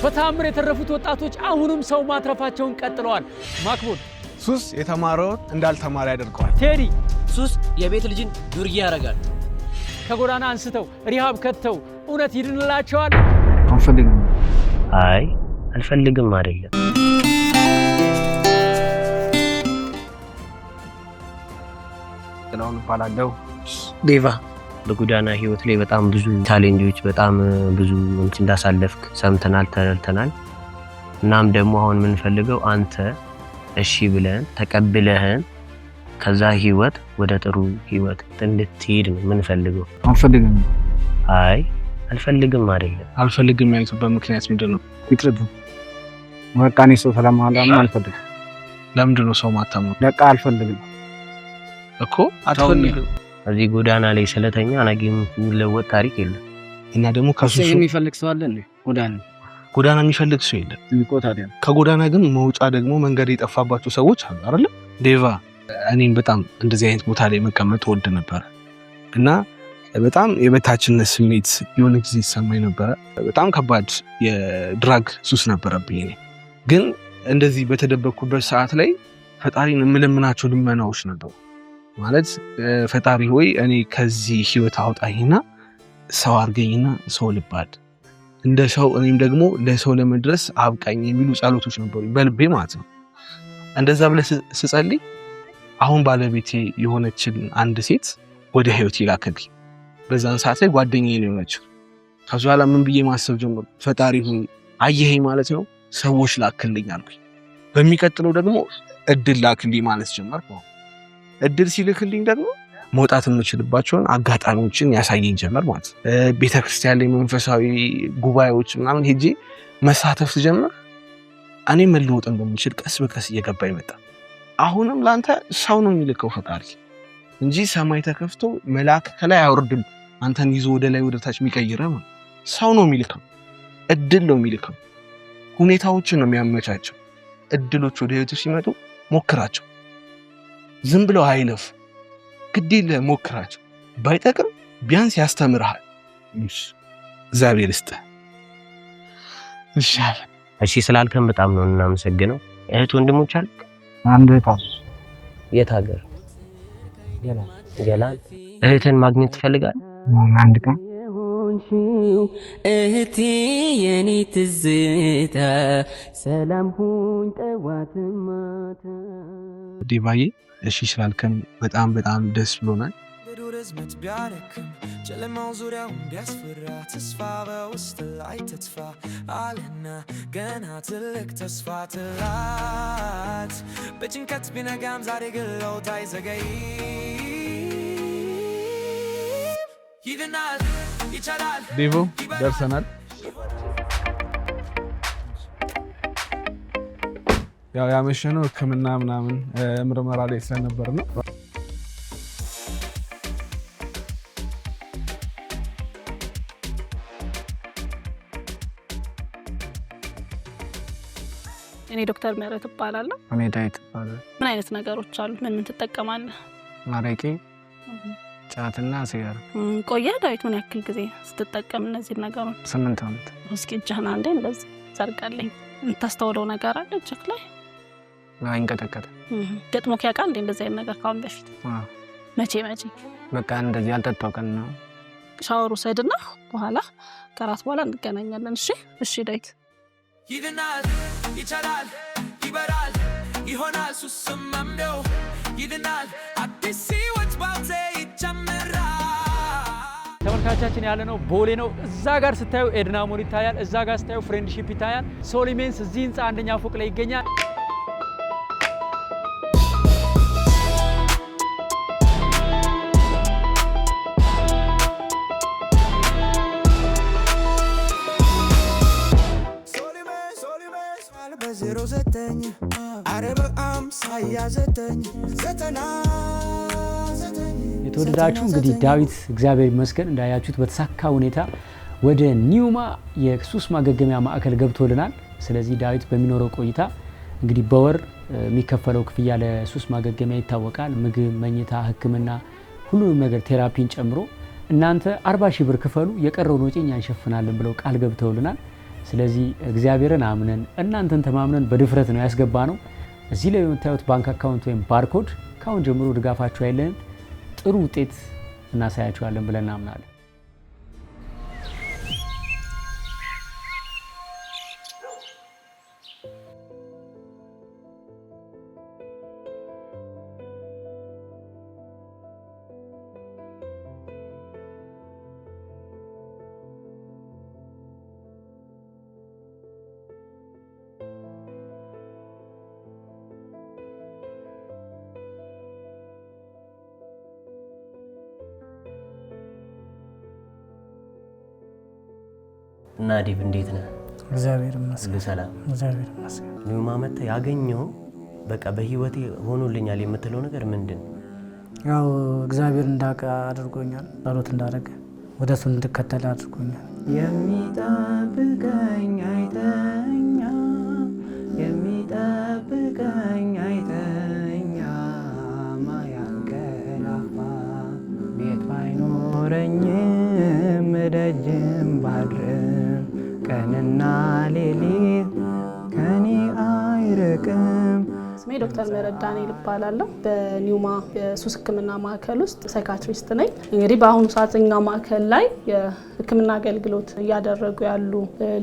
በታምር የተረፉት ወጣቶች አሁንም ሰው ማትረፋቸውን ቀጥለዋል። ማክቡል ሱስ የተማረውን እንዳልተማረ ያደርገዋል። ቴዲ ሱስ የቤት ልጅን ዱርዬ ያደርጋል። ከጎዳና አንስተው ሪሃብ ከተው እውነት ይድንላቸዋል። አንፈልግም። አይ አልፈልግም አይደለም። ጥላውን ባላለው ዴቫ በጎዳና ህይወት ላይ በጣም ብዙ ቻሌንጆች በጣም ብዙ እንዳሳለፍክ ሰምተናል ተረድተናል። እናም ደግሞ አሁን የምንፈልገው አንተ እሺ ብለን ተቀብለህን ከዛ ህይወት ወደ ጥሩ ህይወት እንድትሄድ ነው የምንፈልገው። አንፈልግም። አይ አልፈልግም አይደለም። አልፈልግም ያልኩበት ምክንያት ምንድነው? ይቅርብ ወቃኔ ሰው ስለማላም አልፈልግም። ለምንድነው ሰው ማታመው? በቃ አልፈልግም እኮ አትፈልግም። እዚህ ጎዳና ላይ ስለተኛ ነገም የሚለወጥ ታሪክ የለም። እና ደግሞ ከሱሱ የሚፈልግ ሰው አለ እንዴ? ጎዳና የሚፈልግ ሰው የለም። ታዲያ ከጎዳና ግን መውጫ ደግሞ መንገድ የጠፋባቸው ሰዎች አሉ አይደል? ዴቫ እኔም በጣም እንደዚህ አይነት ቦታ ላይ መቀመጥ ወድ ነበር እና በጣም የበታችነት ስሜት የሆነ ጊዜ ይሰማኝ ነበር። በጣም ከባድ የድራግ ሱስ ነበረብኝ። እኔ ግን እንደዚህ በተደበቅኩበት ሰዓት ላይ ፈጣሪን የምለምናቸው ልመናዎች ነበሩ። ማለት ፈጣሪ ሆይ እኔ ከዚህ ህይወት አውጣኝና ሰው አድርገኝና ሰው ልባድ እንደ ሰው እኔም ደግሞ ለሰው ለመድረስ አብቃኝ የሚሉ ጸሎቶች ነበሩ በልቤ ማለት ነው። እንደዛ ብለህ ስጸልይ አሁን ባለቤቴ የሆነችን አንድ ሴት ወደ ህይወት ይላከልኝ። በዛን ሰዓት ላይ ጓደኛዬ ነው የሆነችው። ከዛ በኋላ ምን ብዬ ማሰብ ጀመርኩ፣ ፈጣሪ ሆይ አየኸኝ ማለት ነው፣ ሰዎች ላክልኝ አልኩኝ። በሚቀጥለው ደግሞ እድል ላክልኝ ማለት ጀመርኩ። እድል ሲልክልኝ ደግሞ መውጣት የምችልባቸውን አጋጣሚዎችን ያሳየኝ ጀመር ማለት ነው። ቤተክርስቲያን ላይ መንፈሳዊ ጉባኤዎች ምናምን ሄጄ መሳተፍ ጀመር። እኔ መለወጥ እንደምችል ቀስ በቀስ እየገባ ይመጣ። አሁንም ላንተ ሰው ነው የሚልከው ፈጣሪ እንጂ ሰማይ ተከፍቶ መልአክ ከላይ አውርድም አንተን ይዞ ወደ ላይ ወደ ታች የሚቀይረው ሰው ነው የሚልከው። እድል ነው የሚልከው። ሁኔታዎችን ነው የሚያመቻቸው። እድሎች ወደ ህይወት ሲመጡ ሞክራቸው። ዝም ብለው አይለፍ፣ ግዴለ ሞክራቸው። ባይጠቅም ቢያንስ ያስተምርሃል። እግዚአብሔር ይስጥህ። እሺ ስላልከን በጣም ነው እናመሰግነው። እህት ወንድሞች አሉ? አንድ ታስ የት ሀገር? ገላን። እህትን ማግኘት ትፈልጋለህ? አንድ ቀን እህቴ የኔ ትዝታ ሰላም ሁን ጠዋት ማታ። ዴቫዬ እሺ ስላልከን በጣም በጣም ደስ ብሎናል። ርዝመት ቢያረክም ጨለማው ዙሪያውን ቢያስፈራ ተስፋ በውስጥ ላይ ተስፋ አለና ገና ትልቅ ተስፋ ትላት በጭንቀት ቢነጋም ዛሬ ግለውት አይዘገይ ይድናል ይቻላል። ዴቮ ደርሰናል። ያው ያመሸነው ሕክምና ምናምን ምርመራ ላይ ስለነበር ነው። እኔ ዶክተር ምህረት እባላለሁ። እኔ ዳዊት እባላለሁ። ምን አይነት ነገሮች አሉ? ምን ትጠቀማለህ? አረቄ፣ ጫትና ሲጋራ። ቆየህ ዳዊት? ምን ያክል ጊዜ ስትጠቀም እነዚህ ነገሮች? 8 ዓመት። እስኪ እጅህን አንዴ እንደዚህ ዘርጋልኝ። የምታስተውለው ነገር አለ እጅህ ላይ? አይንቀጠቀጥ። ገጥሞክ ያውቃል እንዴ እንደዚህ አይነት ነገር ካሁን በፊት? መቼ? በቃ እንደዚህ ያልጠጣው ቀን ነው። ሻወር ውሰድና በኋላ ከራት በኋላ እንገናኛለን። እሺ ዳዊት። ይድናል ይቻላል ይበራል ይሆናል ሱስም መምደው ይድናል አዲስ ህይወት ባንተ ይጀምራል። ተመልካቻችን ያለ ነው ቦሌ ነው። እዛ ጋር ስታዩ ኤድና ሞል ይታያል። እዛ ጋር ስታዩ ፍሬንድሺፕ ይታያል። ሶሊሜንስ እዚህ ህንፃ አንደኛ ፎቅ ላይ ይገኛል። የተወደዳችሁ እንግዲህ ዳዊት እግዚአብሔር ይመስገን እንዳያችሁት በተሳካ ሁኔታ ወደ ኒውማ የሱስ ማገገሚያ ማዕከል ገብቶልናል። ስለዚህ ዳዊት በሚኖረው ቆይታ እንግዲህ በወር የሚከፈለው ክፍያ ለሱስ ማገገሚያ ይታወቃል። ምግብ፣ መኝታ፣ ሕክምና ሁሉንም ነገር ቴራፒን ጨምሮ እናንተ 40 ሺህ ብር ክፈሉ የቀረውን ወጪ እኛ እንሸፍናለን ብለው ቃል ገብተውልናል። ስለዚህ እግዚአብሔርን አምነን እናንተን ተማምነን በድፍረት ነው ያስገባ ነው። እዚህ ላይ የምታዩት ባንክ አካውንት ወይም ባርኮድ ካሁን ጀምሮ ድጋፋችሁ አይለን ጥሩ ውጤት እናሳያችኋለን ብለን እናምናለን። እና ዲብ እንዴት ነህ? እግዚአብሔር ይመስገን። ሰላም እግዚአብሔር ይመስገን። ኒውማ መጥተህ ያገኘው በቃ በህይወቴ ሆኖልኛል የምትለው ነገር ምንድን ነው? ያው እግዚአብሔር እንዳውቅ አድርጎኛል። ጸሎት እንዳደረገ ወደ እሱ እንድከተል አድርጎኛል። የሚጠብቀኝ አይተኛ፣ የሚጠብቀኝ አይተኛ፣ ማያንቀላፋ ቤት ባይኖረኝም ደጅም ባድርም ቀንና ሌሊት ከኔ አይርቅም። ስሜ ዶክተር ምህረት ዳንኤል እባላለሁ። በኒውማ የሱስ ህክምና ማዕከል ውስጥ ሳይካትሪስት ነኝ። እንግዲህ በአሁኑ ሰዓት እኛ ማዕከል ላይ የህክምና አገልግሎት እያደረጉ ያሉ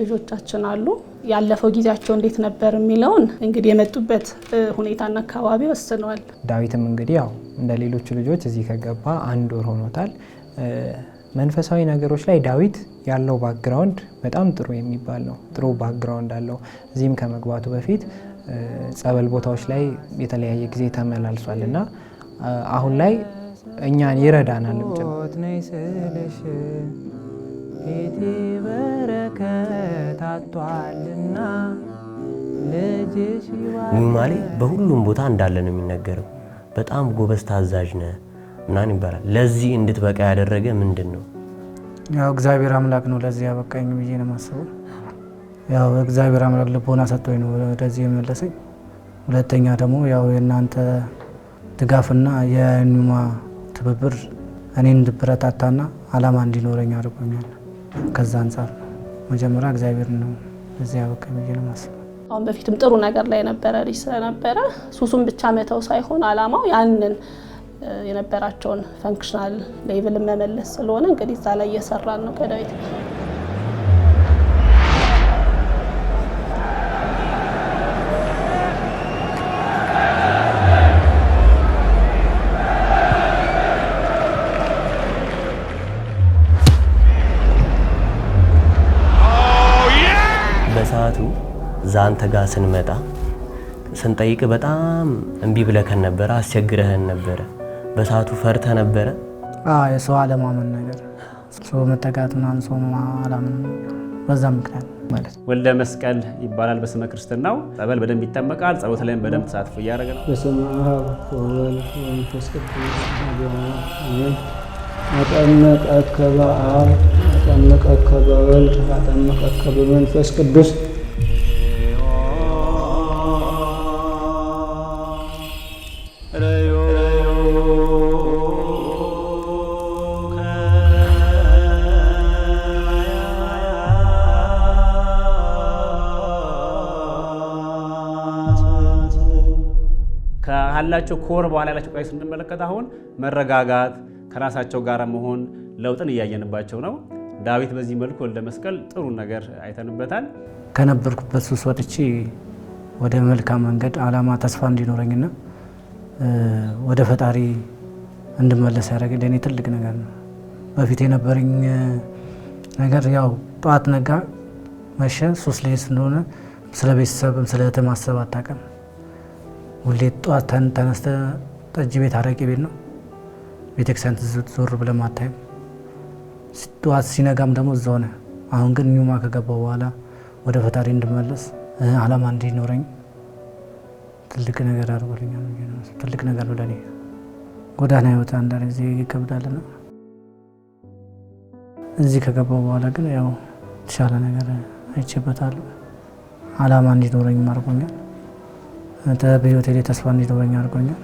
ልጆቻችን አሉ። ያለፈው ጊዜያቸው እንዴት ነበር የሚለውን እንግዲህ የመጡበት ሁኔታና አካባቢ ወስነዋል። ዳዊትም እንግዲህ ያው እንደ ሌሎቹ ልጆች እዚህ ከገባ 1 ወር ሆኖታል። መንፈሳዊ ነገሮች ላይ ዳዊት ያለው ባክግራውንድ በጣም ጥሩ የሚባል ነው። ጥሩ ባክግራውንድ አለው። እዚህም ከመግባቱ በፊት ጸበል ቦታዎች ላይ የተለያየ ጊዜ ተመላልሷል እና አሁን ላይ እኛን ይረዳናል። ስልሽ ቤቴ በረከት አጥቷልና ልጅሽ ኒውማ ላይ በሁሉም ቦታ እንዳለ ነው የሚነገረው። በጣም ጎበዝ ታዛዥ ነህ ምናምን ይባላል። ለዚህ እንድትበቃ ያደረገ ምንድን ነው? ያው እግዚአብሔር አምላክ ነው ለዚህ ያበቃኝ ብዬ ነው የማስበው። ያው እግዚአብሔር አምላክ ልቦና ሰጥቶኝ ነው ወደዚህ የመለሰኝ። ሁለተኛ ደግሞ ያው የእናንተ ድጋፍና የኒውማ ትብብር እኔን እንድበረታታና አላማ እንዲኖረኝ አድርጎኛል። ከዛ አንጻር መጀመሪያ እግዚአብሔር ነው ለዚህ ያበቃኝ ብዬ ነው የማስበው። አሁን በፊትም ጥሩ ነገር ላይ ነበረ ልጅ ስለነበረ ሱሱን ብቻ መተው ሳይሆን አላማው ያንን የነበራቸውን ፈንክሽናል ሌቭል መመለስ ስለሆነ እንግዲህ እዛ ላይ እየሰራን ነው ከዳዊት ጋር። በሰዓቱ ዛንተ ጋር ስንመጣ ስንጠይቅ በጣም እምቢ ብለከን ነበረ፣ አስቸግረህን ነበረ። በሰዓቱ ፈርተ ነበረ? የሰው አለማመን ነገር ሰው መጠጋት ምናምን ሰው አላምን። በዛ ምክንያት ማለት ወልደ መስቀል ይባላል በስመ ክርስትናው። ጸበል በደንብ ይጠመቃል። ጸሎት ላይም በደንብ ተሳትፎ እያደረገ ነው። በስመ አብ ወወልድ ወመንፈስ ቅዱስ አሜን። አጠመቀከ በአብ አጠመቀከ በወልድ አጠመቀከ በመንፈስ ቅዱስ ካላቸው ኮር በኋላ ያላቸው ቆይ ስንመለከት አሁን መረጋጋት ከራሳቸው ጋር መሆን ለውጥን እያየንባቸው ነው። ዳዊት በዚህ መልኩ ወልደ መስቀል ጥሩ ነገር አይተንበታል። ከነበርኩበት ሱስ ወጥቼ ወደ መልካም መንገድ አላማ ተስፋ እንዲኖረኝና ወደ ፈጣሪ እንድመለስ ያደረገኝ ለእኔ ትልቅ ነገር ነው። በፊት የነበረኝ ነገር ያው ጠዋት ነጋ መሸ ሱስ ላይ ስለሆነ ስለ ቤተሰብም ስለ እህት ማሰብ አታውቅም። ሁሌ ጠዋት ተነስተ ጠጅ ቤት አረቄ ቤት ነው ቤተክርስቲያን ዞር ብለህ አታይም። ጠዋት ሲነጋም ደግሞ እዛው ሆነ። አሁን ግን ኒውማ ከገባው በኋላ ወደ ፈጣሪ እንድመለስ አላማ እንዲኖረኝ ትልቅ ነገር አድርጎልኛል። ትልቅ ነገር ነው ለኔ። ጎዳና ህይወት አንዳንድ ጊዜ ይከብዳልና እዚህ ከገባው በኋላ ግን ያው የተሻለ ነገር አይቼበታለሁ። አላማ እንዲኖረኝ አድርጎኛል። በህይወቴ ላይ ተስፋ እንዲኖረኝ አድርጎኛል።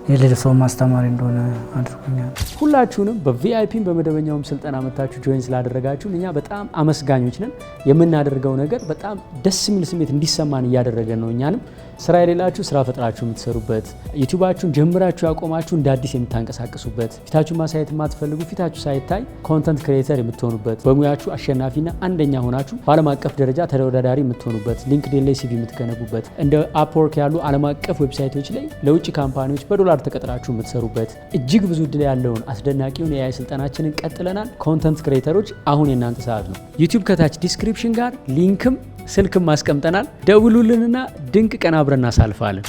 የሌላ ሰው ማስተማሪ እንደሆነ አድርጎኛል። ሁላችሁንም በቪአይፒም በመደበኛውም ስልጠና መታችሁ ጆይን ስላደረጋችሁን እኛ በጣም አመስጋኞች ነን። የምናደርገው ነገር በጣም ደስ የሚል ስሜት እንዲሰማን እያደረገን ነው። እኛንም ስራ የሌላችሁ ስራ ፈጥራችሁ የምትሰሩበት፣ ዩቲዩባችሁን ጀምራችሁ ያቆማችሁ እንደ አዲስ የምታንቀሳቅሱበት፣ ፊታችሁ ማሳየት የማትፈልጉ ፊታችሁ ሳይታይ ኮንተንት ክሬተር የምትሆኑበት፣ በሙያችሁ አሸናፊና አንደኛ ሆናችሁ በዓለም አቀፍ ደረጃ ተወዳዳሪ የምትሆኑበት፣ ሊንክድኢን ላይ ሲቪ የምትገነቡበት፣ እንደ አፕወርክ ያሉ ዓለም አቀፍ ዌብሳይቶች ላይ ለውጭ ካምፓኒዎች በዶላር ተቀጥራችሁ የምትሰሩበት እጅግ ብዙ እድል ያለውን አስደናቂውን የአይ ስልጠናችንን ቀጥለናል። ኮንተንት ክሬተሮች አሁን የናንተ ሰዓት ነው። ዩቲዩብ ከታች ዲስክሪፕሽን ጋር ሊንክም ስልክም ማስቀምጠናል። ደውሉልንና ድንቅ ቀን አብረን እናሳልፋለን።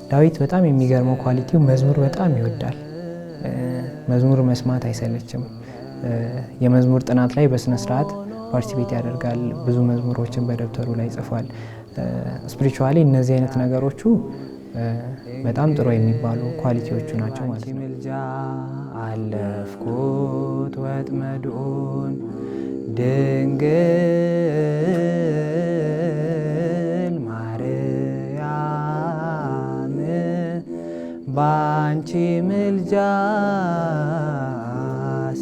ዳዊት በጣም የሚገርመው ኳሊቲው መዝሙር በጣም ይወዳል። መዝሙር መስማት አይሰለችም። የመዝሙር ጥናት ላይ በስነ ስርዓት ፓርቲሲፔት ያደርጋል። ብዙ መዝሙሮችን በደብተሩ ላይ ጽፏል። ስፒሪቹዋሊ እነዚህ አይነት ነገሮቹ በጣም ጥሩ የሚባሉ ኳሊቲዎቹ ናቸው ማለት ነው። ምልጃ አለፍኩት ወጥመዱን ድንግል ማርያም ባንቺ ምልጃ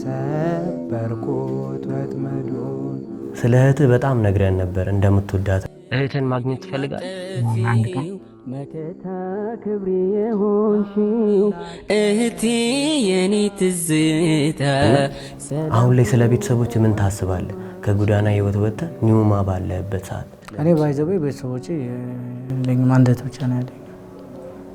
ሰበርኩት ወጥመዱን። ስለ እህትህ በጣም ነግረን ነበር እንደምትወዳት። እህትን ማግኘት ትፈልጋለህ? መከታ ክብሬ የሆንሽው እህቴ የኔ ትዝታ። አሁን ላይ ስለ ቤተሰቦች ምን ታስባለህ? ከጎዳና ህይወት ወጥተህ ኒውማ ባለበት ሰዓት። እኔ ባይዘው ቤተሰቦቼ ለኝ አንድ ብቻ ነው ያለኝ።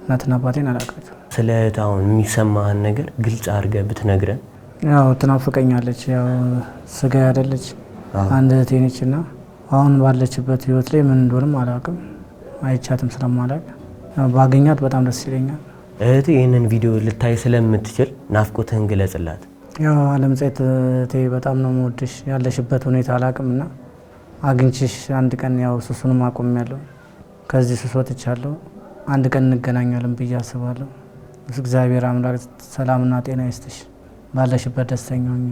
እናትና አባቴን አላውቃቸውም። ስለ እህት አሁን የሚሰማህን ነገር ግልጽ አድርገህ ብትነግረን። ያው ትናፍቀኛለች። ያው ስጋ ያደለች አንድ እህቴ ነችና አሁን ባለችበት ህይወት ላይ ምን እንደሆነም አላውቅም። አይቻትም ስለማላውቅ ባገኛት በጣም ደስ ይለኛል። እህቴ ይህንን ቪዲዮ ልታይ ስለምትችል ናፍቆትህን ግለጽላት። ያው አለምፀት እህቴ በጣም ነው የምወድሽ። ያለሽበት ሁኔታ አላውቅምና አግኝችሽ አንድ ቀን ያው ሱሱንም አቆሚያለሁ። ከዚህ ሱስ ወጥቻለሁ። አንድ ቀን እንገናኛለን ብዬ አስባለሁ። እግዚአብሔር አምላክ ሰላምና ጤና ይስጥሽ። ባለሽበት ደስተኛ ሁኚ።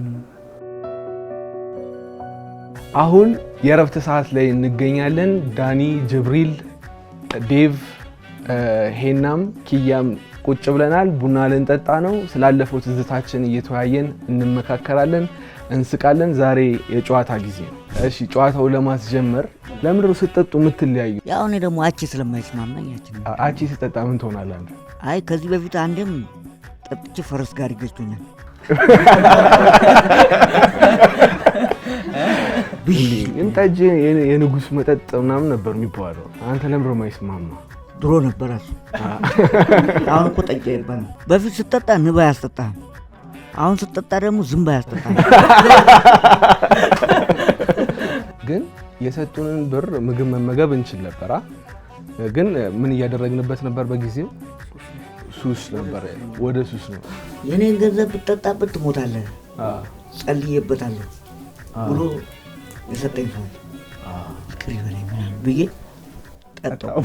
አሁን የእረፍት ሰዓት ላይ እንገኛለን። ዳኒ፣ ጅብሪል፣ ዴቭ፣ ሄናም ኪያም ቁጭ ብለናል። ቡና ልንጠጣ ነው። ስላለፈው ትዝታችን እየተወያየን እንመካከራለን፣ እንስቃለን። ዛሬ የጨዋታ ጊዜ ነው። እሺ ጨዋታው ለማስጀመር ለምንድን ነው ስትጠጡ የምትለያዩ? ያው እኔ ደግሞ አቺ ስለማይስማማኝ አቺ ስትጠጣ ምን ትሆናለህ አንተ? አይ ከዚህ በፊት አንዴም ጠጥቼ ፈረስ ጋር ይገጭቶኛል። እንጠጅ የንጉስ መጠጥ ምናምን ነበር የሚባለው። አንተ ለምንድን ነው የማይስማማ? ድሮ ነበር እሱ። አሁን እኮ ጠጅ ይባላል። በፊት ስትጠጣ ንባ ያስጠጣል። አሁን ስትጠጣ ደግሞ ዝምባ ያስጠጣል። ግን የሰጡንን ብር ምግብ መመገብ እንችል ነበር። ግን ምን እያደረግንበት ነበር? በጊዜው ሱስ ነበር። ወደ ሱስ ነው። የኔን ገንዘብ ብትጠጣበት ትሞታለህ፣ ጸልዬበታለሁ ብሎ የሰጠኝ ሰው ፍቅር ይበለኝ ምናምን ብዬ ጠጣሁ።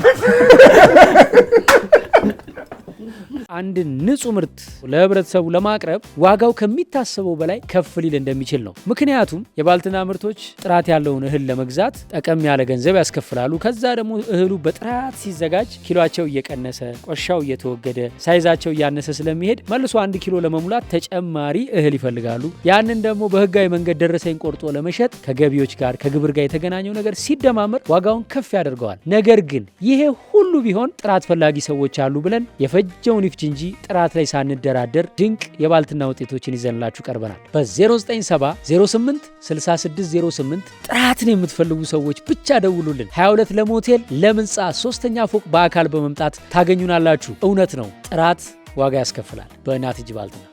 አንድ ንጹህ ምርት ለህብረተሰቡ ለማቅረብ ዋጋው ከሚታሰበው በላይ ከፍ ሊል እንደሚችል ነው። ምክንያቱም የባልትና ምርቶች ጥራት ያለውን እህል ለመግዛት ጠቀም ያለ ገንዘብ ያስከፍላሉ። ከዛ ደግሞ እህሉ በጥራት ሲዘጋጅ ኪሎቸው እየቀነሰ ቆሻው እየተወገደ ሳይዛቸው እያነሰ ስለሚሄድ መልሶ 1 ኪሎ ለመሙላት ተጨማሪ እህል ይፈልጋሉ። ያንን ደግሞ በህጋዊ መንገድ ደረሰኝ ቆርጦ ለመሸጥ ከገቢዎች ጋር ከግብር ጋር የተገናኘው ነገር ሲደማመር ዋጋውን ከፍ ያደርገዋል። ነገር ግን ይሄ ሁሉ ቢሆን ጥራት ፈላጊ ሰዎች አሉ ብለን የፈጀውን ይፍጅ እንጂ ጥራት ላይ ሳንደራደር ድንቅ የባልትና ውጤቶችን ይዘንላችሁ ቀርበናል። በ0970 08 6608 ጥራትን የምትፈልጉ ሰዎች ብቻ ደውሉልን። 22 ለሞቴል ለምንጻ 3ኛ ፎቅ በአካል በመምጣት ታገኙናላችሁ። እውነት ነው፣ ጥራት ዋጋ ያስከፍላል። በእናት እጅ ባልትና